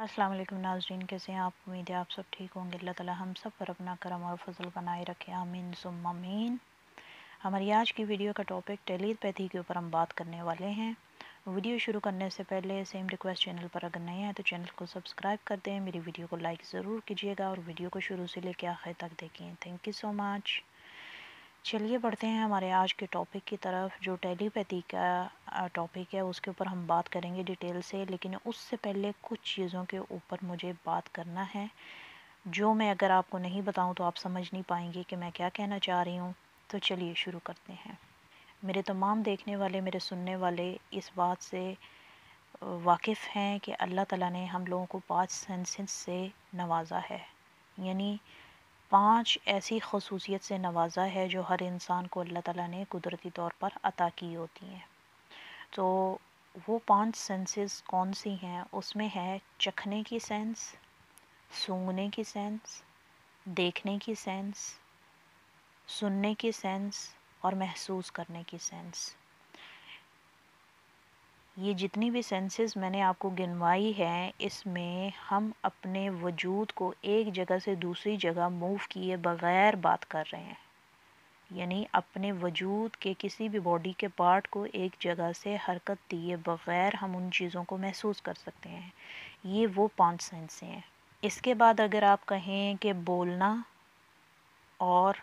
अस्सलाम वालेकुम नाज़रीन, कैसे हैं आप? उम्मीद है आप सब ठीक होंगे। अल्लाह ताला हम सब पर अपना करम और फजल बनाए रखे, आमीन सुम्मा आमीन। हमारी आज की वीडियो का टॉपिक टेलीपैथी के ऊपर हम बात करने वाले हैं। वीडियो शुरू करने से पहले सेम रिक्वेस्ट, चैनल पर अगर नए हैं तो चैनल को सब्सक्राइब कर दें, मेरी वीडियो को लाइक ज़रूर कीजिएगा और वीडियो को शुरू से लेकर आखिर तक देखें। Thank you so much. चलिए बढ़ते हैं हमारे आज के टॉपिक की तरफ। जो टेलीपैथी का टॉपिक है उसके ऊपर हम बात करेंगे डिटेल से, लेकिन उससे पहले कुछ चीज़ों के ऊपर मुझे बात करना है जो मैं अगर आपको नहीं बताऊं तो आप समझ नहीं पाएंगे कि मैं क्या कहना चाह रही हूं। तो चलिए शुरू करते हैं। मेरे तमाम देखने वाले, मेरे सुनने वाले इस बात से वाकिफ़ हैं कि अल्लाह ताला ने हम लोगों को 5 सेंसेस से नवाजा है, यानी 5 ऐसी खसूसियत से नवाजा है जो हर इंसान को अल्लाह ताला ने कुदरती तौर पर अता की होती हैं। तो वो 5 सेंसेस कौन सी हैं? उसमें है चखने की सेंस, सूंघने की सेंस, देखने की सेंस, सुनने की सेंस और महसूस करने की सेंस। ये जितनी भी सेंसेस मैंने आपको गिनवाई हैं, इसमें हम अपने वजूद को एक जगह से दूसरी जगह मूव किए बग़ैर बात कर रहे हैं, यानी अपने वजूद के किसी भी बॉडी के पार्ट को एक जगह से हरकत दिए बग़ैर हम उन चीज़ों को महसूस कर सकते हैं। ये वो 5 सेंसें हैं। इसके बाद अगर आप कहें कि बोलना और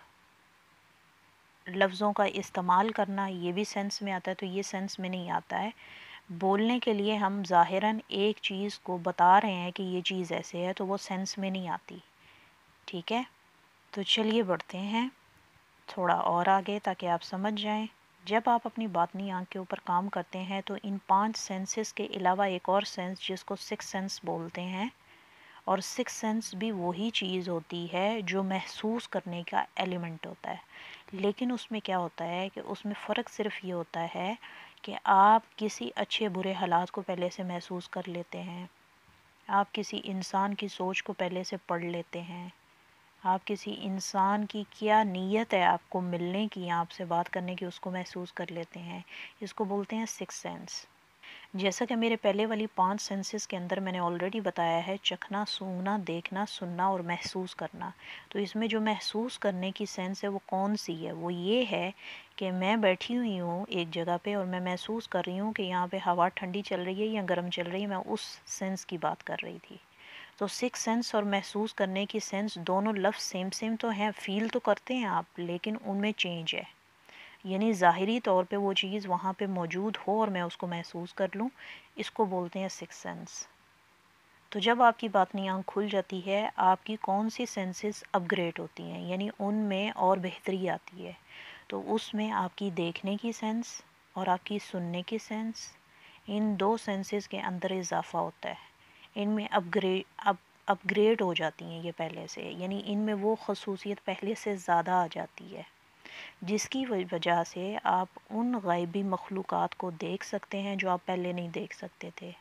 लफ्ज़ों का इस्तेमाल करना, ये भी सेंस में आता है, तो ये सेंस में नहीं आता है। बोलने के लिए हम ज़ाहिरन एक चीज़ को बता रहे हैं कि ये चीज़ ऐसे है, तो वो सेंस में नहीं आती। ठीक है, तो चलिए बढ़ते हैं थोड़ा और आगे ताकि आप समझ जाएं। जब आप अपनी बातनी आँख के ऊपर काम करते हैं तो इन 5 सेंसेस के अलावा एक और सेंस जिसको सिक्स सेंस बोलते हैं, और सिक्स सेंस भी वही चीज़ होती है जो महसूस करने का एलिमेंट होता है। लेकिन उसमें क्या होता है कि उसमें फ़र्क सिर्फ ये होता है कि आप किसी अच्छे बुरे हालात को पहले से महसूस कर लेते हैं, आप किसी इंसान की सोच को पहले से पढ़ लेते हैं, आप किसी इंसान की क्या नीयत है आपको मिलने की, आपसे बात करने की, उसको महसूस कर लेते हैं। इसको बोलते हैं सिक्स सेंस। जैसा कि मेरे पहले वाली 5 सेंसेस के अंदर मैंने ऑलरेडी बताया है, चखना, सूंघना, देखना, सुनना और महसूस करना। तो इसमें जो महसूस करने की सेंस है वो कौन सी है? वो ये है कि मैं बैठी हुई हूँ एक जगह पे और मैं महसूस कर रही हूँ कि यहाँ पे हवा ठंडी चल रही है या गर्म चल रही है। मैं उस सेंस की बात कर रही थी। तो सिक्स सेंस और महसूस करने की सेंस दोनों लफ्ज़ सेम सेम तो हैं, फ़ील तो करते हैं आप, लेकिन उनमें चेंज है। यानी ज़ाहिरी तौर पे वो चीज़ वहाँ पे मौजूद हो और मैं उसको महसूस कर लूँ, इसको बोलते हैं सिक्स सेंस। तो जब आपकी बातनी आँख खुल जाती है, आपकी कौन सी सेंसेस अपग्रेड होती हैं, यानी उनमें और बेहतरी आती है। तो उसमें आपकी देखने की सेंस और आपकी सुनने की सेंस, इन 2 सेंसेस के अंदर इजाफ़ा होता है। इनमें अपग्रेड हो जाती हैं ये पहले से, यानी इनमें वो खसूसियत पहले से ज़्यादा आ जाती है, जिसकी वजह से आप उन ग़ैबी मखलूक़ात को देख सकते हैं जो आप पहले नहीं देख सकते थे।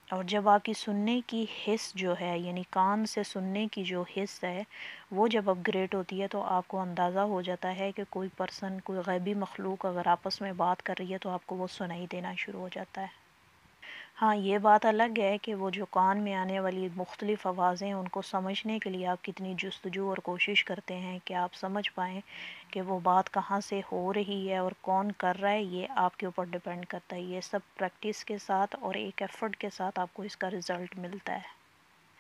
और जब आपकी सुनने की हिस्स जो है, यानी कान से सुनने की जो हिस्स है, वो जब अपग्रेड होती है तो आपको अंदाज़ा हो जाता है कि कोई पर्सन, कोई ग़ैबी मखलूक अगर आपस में बात कर रही है तो आपको वो सुनाई देना शुरू हो जाता है। हाँ, ये बात अलग है कि वो जो कान में आने वाली मुख्तलिफ़ आवाज़ें, उनको समझने के लिए आप कितनी जुस्तजू और कोशिश करते हैं कि आप समझ पाएँ कि वो बात कहाँ से हो रही है और कौन कर रहा है, ये आपके ऊपर डिपेंड करता है। ये सब प्रैक्टिस के साथ और एक एफ़र्ट के साथ आपको इसका रिज़ल्ट मिलता है।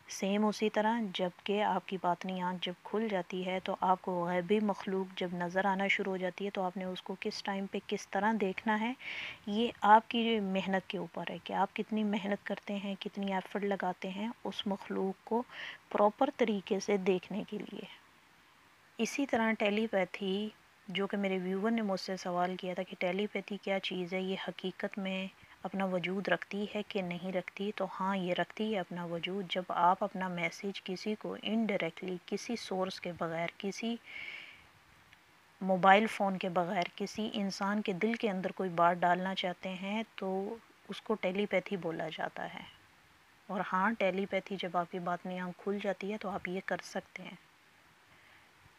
सेम उसी तरह जबकि आपकी बातनी आँख जब खुल जाती है तो आपको ग़ैबी मखलूक जब नज़र आना शुरू हो जाती है तो आपने उसको किस टाइम पे किस तरह देखना है, ये आपकी मेहनत के ऊपर है कि आप कितनी मेहनत करते हैं, कितनी एफ़र्ट लगाते हैं उस मखलूक को प्रॉपर तरीके से देखने के लिए। इसी तरह टेलीपैथी, जो कि मेरे व्यूवर ने मुझसे सवाल किया था कि टेलीपैथी क्या चीज़ है, ये हकीकत में अपना वजूद रखती है कि नहीं रखती? तो हाँ, ये रखती है अपना वजूद। जब आप अपना मैसेज किसी को इनडायरेक्टली, किसी सोर्स के बग़ैर, किसी मोबाइल फ़ोन के बग़ैर, किसी इंसान के दिल के अंदर कोई बात डालना चाहते हैं तो उसको टेलीपैथी बोला जाता है। और हाँ, टेलीपैथी जब आपकी बातनी आँख खुल जाती है तो आप ये कर सकते हैं।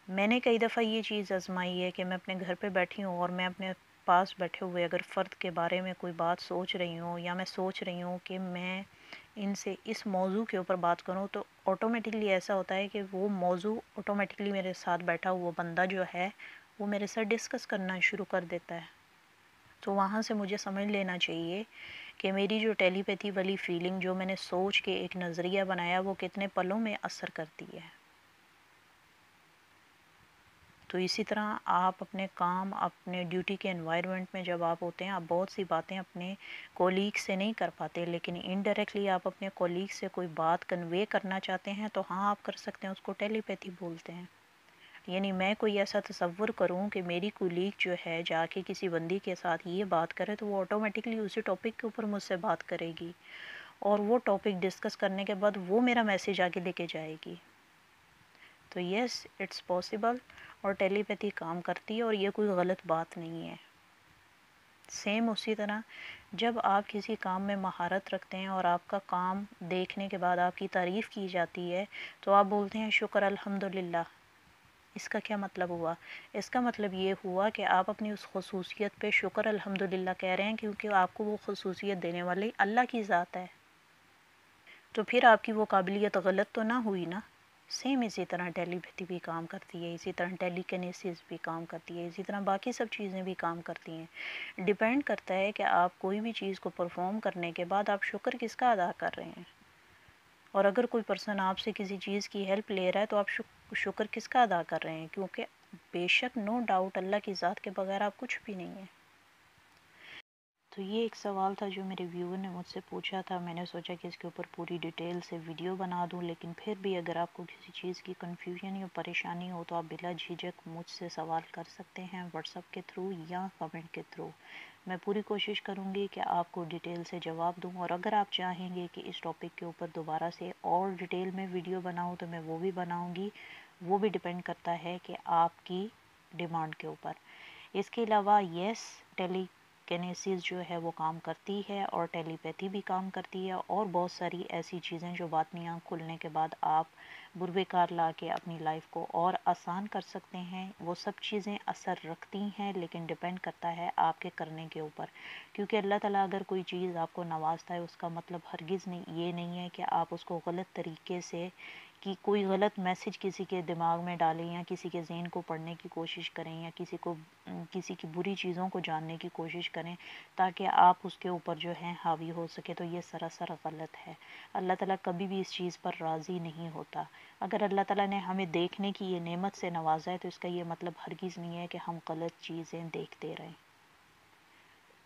मैंने कई दफ़ा ये चीज़ आज़माई है कि मैं अपने घर पे बैठी हूँ और मैं अपने पास बैठे हुए अगर फ़र्द के बारे में कोई बात सोच रही हूँ, या मैं सोच रही हूँ कि मैं ان سے اس موضوع کے اوپر بات کروں تو آٹومیٹکلی ایسا ہوتا ہے کہ وہ موضوع آٹومیٹکلی میرے ساتھ بیٹھا ہوا بندہ جو ہے وہ میرے ساتھ ڈسکس کرنا شروع کر دیتا ہے. تو وہاں سے مجھے سمجھ لینا چاہیے کہ میری جو ٹیلی پیتھی والی فیلنگ جو میں نے سوچ کے ایک نظریہ بنایا وہ کتنے پلوں میں اثر کرتی ہے. تو اسی طرح آپ اپنے کام اپنے ڈیوٹی کے انوائرمنٹ میں جب آپ ہوتے ہیں آپ بہت سی باتیں اپنے کولیگ سے نہیں کر پاتے، لیکن انڈائریکٹلی آپ اپنے کولیگ سے کوئی بات کنوے کرنا چاہتے ہیں تو ہاں آپ کر سکتے ہیں، اس کو ٹیلی پیتھی بولتے ہیں. یعنی میں کوئی ایسا تصور کروں کہ میری کولیگ جو ہے جا کے کسی بندی کے ساتھ یہ بات کرے تو وہ آٹومیٹکلی اسی ٹاپک کے اوپر مجھ سے بات کرے گی اور وہ ٹاپک ڈسکس کرنے کے بعد وہ میرا میسیج آگے لے کے جائے گی. تو یس اٹس پاسبل اور ٹیلی پیتھی کام کرتی ہے اور یہ کوئی غلط بات نہیں ہے. سیم اسی طرح جب آپ کسی کام میں مہارت رکھتے ہیں اور آپ کا کام دیکھنے کے بعد آپ کی تعریف کی جاتی ہے تو آپ بولتے ہیں شکر الحمدللہ. اس کا کیا مطلب ہوا؟ اس کا مطلب یہ ہوا کہ آپ اپنی اس خصوصیت پہ شکر الحمدللہ کہہ رہے ہیں کیونکہ آپ کو وہ خصوصیت دینے والی اللہ کی ذات ہے. تو پھر آپ کی وہ قابلیت غلط تو نہ ہوئی نا. سیم اسی طرح ٹیلی پیتھی بھی کام کرتی ہے، اسی طرح ٹیلی کینیسیس بھی کام کرتی ہے، اسی طرح باقی سب چیزیں بھی کام کرتی ہیں. ڈیپینڈ کرتا ہے کہ آپ کوئی بھی چیز کو پرفارم کرنے کے بعد آپ شکر کس کا ادا کر رہے ہیں. اور اگر کوئی پرسن آپ سے کسی چیز کی ہیلپ لے رہا ہے تو آپ شکر کس کا ادا کر رہے ہیں، کیونکہ بے شک نو ڈاؤٹ اللہ کی ذات کے بغیر آپ کچھ بھی نہیں ہیں. تو یہ ایک سوال تھا جو میرے ویور نے مجھ سے پوچھا تھا. میں نے سوچا کہ اس کے اوپر پوری ڈیٹیل سے ویڈیو بنا دوں، لیکن پھر بھی اگر آپ کو کسی چیز کی کنفیوژن یا پریشانی ہو تو آپ بلا جھجک مجھ سے سوال کر سکتے ہیں واٹس ایپ کے تھرو یا کمنٹ کے تھرو. میں پوری کوشش کروں گی کہ آپ کو ڈیٹیل سے جواب دوں، اور اگر آپ چاہیں گے کہ اس ٹاپک کے اوپر دوبارہ سے اور ڈیٹیل میں ویڈیو بناؤں تو میں وہ بھی بناؤں گی. وہ بھی ڈیپینڈ کرتا ہے کہ آپ کی ڈیمانڈ کے اوپر. اس کے علاوہ یس ٹیلی کینیسیس جو ہے وہ کام کرتی ہے اور ٹیلی پیتھی بھی کام کرتی ہے اور بہت ساری ایسی چیزیں جو باطنی آنکھ کھلنے کے بعد آپ بروے کار لا کے اپنی لائف کو اور آسان کر سکتے ہیں. وہ سب چیزیں اثر رکھتی ہیں لیکن ڈیپینڈ کرتا ہے آپ کے کرنے کے اوپر، کیونکہ اللہ تعالیٰ اگر کوئی چیز آپ کو نوازتا ہے اس کا مطلب ہرگز یہ نہیں ہے کہ آپ اس کو غلط طریقے سے کہ کوئی غلط میسج کسی کے دماغ میں ڈالیں یا کسی کے ذہن کو پڑھنے کی کوشش کریں یا کسی کی بری چیزوں کو جاننے کی کوشش کریں تاکہ آپ اس کے اوپر جو ہے حاوی ہو سکے. تو یہ سراسر غلط ہے. اللہ تعالیٰ کبھی بھی اس چیز پر راضی نہیں ہوتا. اگر اللہ تعالیٰ نے ہمیں دیکھنے کی یہ نعمت سے نوازا ہے تو اس کا یہ مطلب ہرگز نہیں ہے کہ ہم غلط چیزیں دیکھتے رہیں.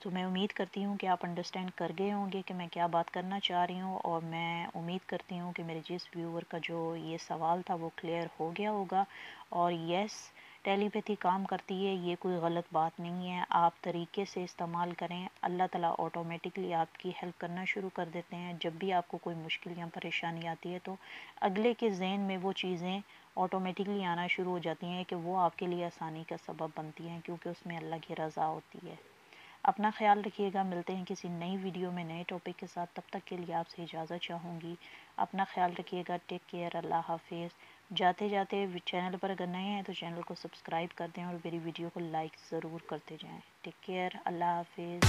تو میں امید کرتی ہوں کہ آپ انڈرسٹینڈ کر گئے ہوں گے کہ میں کیا بات کرنا چاہ رہی ہوں، اور میں امید کرتی ہوں کہ میرے جس ویور کا جو یہ سوال تھا وہ کلیئر ہو گیا ہوگا. اور یس ٹیلی پیتھی کام کرتی ہے، یہ کوئی غلط بات نہیں ہے. آپ طریقے سے استعمال کریں، اللہ تعالیٰ آٹومیٹکلی آپ کی ہیلپ کرنا شروع کر دیتے ہیں. جب بھی آپ کو کوئی مشکل یا پریشانی آتی ہے تو اگلے کے ذہن میں وہ چیزیں آٹومیٹکلی آنا شروع ہو جاتی ہیں کہ وہ آپ کے لیے آسانی کا سبب بنتی ہیں، کیونکہ اس میں اللہ کی رضا ہوتی ہے. اپنا خیال رکھیے گا. ملتے ہیں کسی نئی ویڈیو میں نئے ٹاپک کے ساتھ. تب تک کے لیے آپ سے اجازت چاہوں گی. اپنا خیال رکھیے گا. Take care. اللہ حافظ. جاتے جاتے چینل پر اگر نئے ہیں تو چینل کو سبسکرائب کر دیں اور میری ویڈیو کو لائک ضرور کرتے جائیں. Take care. اللہ حافظ.